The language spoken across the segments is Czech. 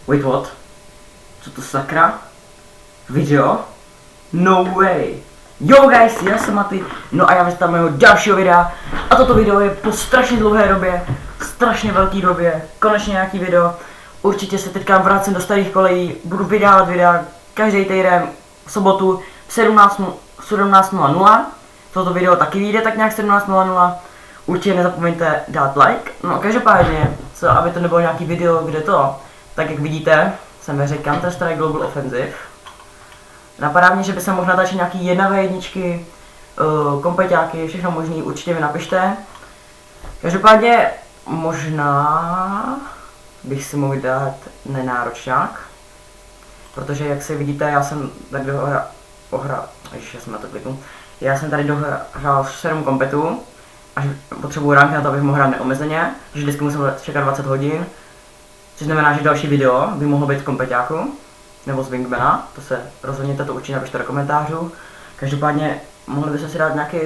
Wait, what? Co to sakra? Video? No way! Yo guys, já jsem Maty, no a já vás tam mého dalšího videa. A toto video je po strašně dlouhé době, strašně velké době, konečně nějaký video. Určitě se teďka vracím do starých kolejí, budu vydávat videa každý týden v sobotu v 17:00. Toto video taky vyjde tak nějak 17:00. Určitě nezapomeňte dát like. No každopádně, co, aby to nebylo nějaký video, kde to, tak jak vidíte, jsem ve hře Counter-Strike Global Offensive. Napadá mě, že by se mohl natáčet nějaký 1v1, kompeťáky, všechno možný, určitě mi napište. Každopádně možná bych si mohl dát nenáročňák, protože jak si vidíte, já jsem tady já jsem tady dohrál 7 kompetů, až potřebuji rank na to, abych mohl hrát neomezeně, že vždycky musím čekat 20 hodin, což znamená, že další video by mohlo být z kompeťáku, nebo z Wingmana, to se rozhodněte, to určitě napište do komentářů. Každopádně mohli bychom si dát nějaký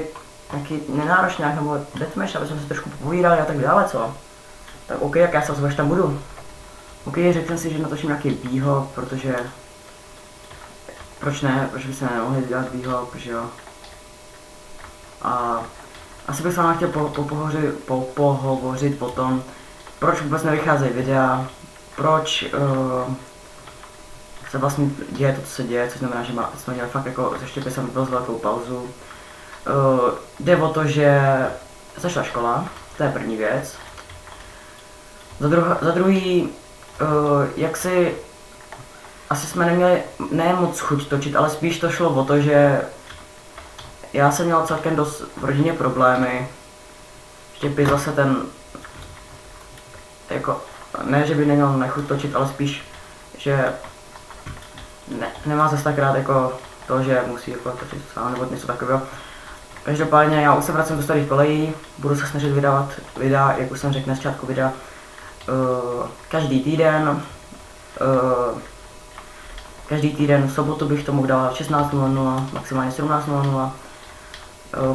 nenáročňák nebo deathmatch, aby jsme se trošku povídali a tak dále, co? Tak OK, jak já se ozvu, až tam budu. OK, řekl si, že natočím nějaký výho, protože... Proč ne? Proč by se nemohli dělat výho, že jo? A... Asi bych s vámi chtěl pohovořit o tom, proč vůbec nevycházejí videa, proč se vlastně děje to, co se děje, což znamená, že jsme měli fakt jako ze Štěpy jsem dost velkou pauzu. Jde o to, že začala škola, to je první věc. Za druhý, jak si asi jsme neměli ne moc chuť točit, ale spíš to šlo o to, že já jsem měl celkem dost v rodině problémy. Štěpy zase ten, jako, ne, že by neměl nechuť točit, ale spíš, že nemá zase tak rád jako to, že musí jako točit sám nebo něco takového. Každopádně já už se vracím do starých kolejí, budu se snažit vydávat videa, jak už jsem řekl na začátku videa, každý týden. Každý týden v sobotu bych to mohl dávat 16:00, maximálně 17:00.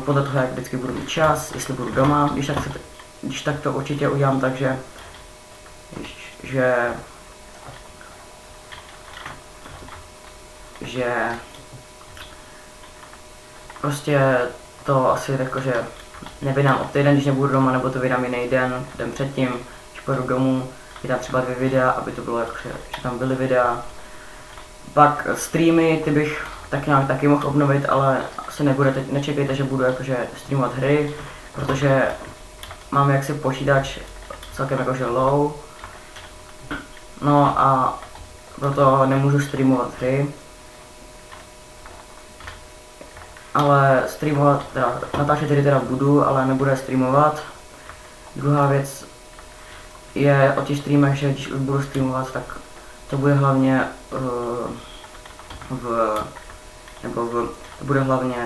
Podle toho, jak vždycky budu mít čas, jestli budu doma, když tak to určitě udělám, takže že prostě to asi jako, že nevydám o týden, když nebudu doma, nebo to vydám jiný den předtím, když pojedu domů, vydám třeba 2 videa, aby to bylo jako, že tam byly videa. Pak streamy, ty bych tak nějak taky mohl obnovit, ale asi nečekejte, že budu jakože streamovat hry, protože mám jaksi počítač celkem jakože low. No a proto nemůžu streamovat hry. Ale streamovat, natáčet hry teda budu, ale nebudu streamovat. Druhá věc je o těch streamech, že když už budu streamovat, tak to bude hlavně to bude hlavně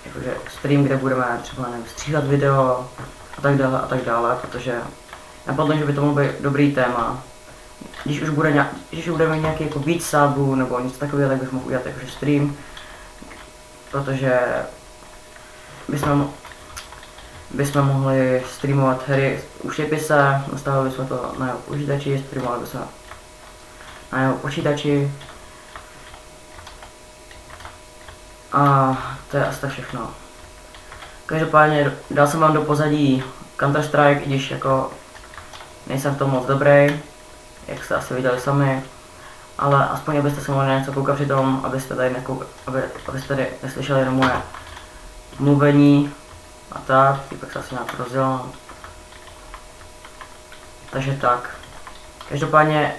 jakože stream, kde budeme třeba stříhat video a tak dále, protože napadlo, že by to mohlo být dobrý téma. Když už budeme nějaký jako víc sábů nebo něco takového, tak bych mohl udělat jakože stream, protože bychom mohli streamovat hry u Štěpise, nastavili bychom to na jeho počítači, streamovali bychom na jeho počítači. A to je asi tak všechno. Každopádně dal jsem vám do pozadí Counter-Strike, i když jako nejsem v tom moc dobrý, jak jste asi viděli sami. Ale aspoň abyste se mohli něco koukat při tom, abyste tady neslyšeli jenom moje mluvení a tak, týpek se asi nějak rozdělal. Takže tak. Každopádně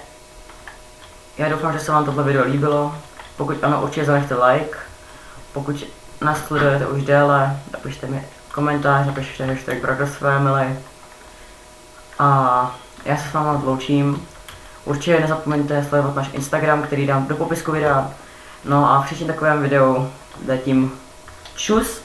já doufám, že se vám tohle video líbilo. Pokud ano, určitě zanechte like. Pokud nás sledujete už déle, napište mi komentář, napište hashtag BrotherSFamily. A já se s vámi odloučím. Určitě nezapomeňte sledovat náš Instagram, který dám do popisku videa. No a v příštím takovém videu zatím čus.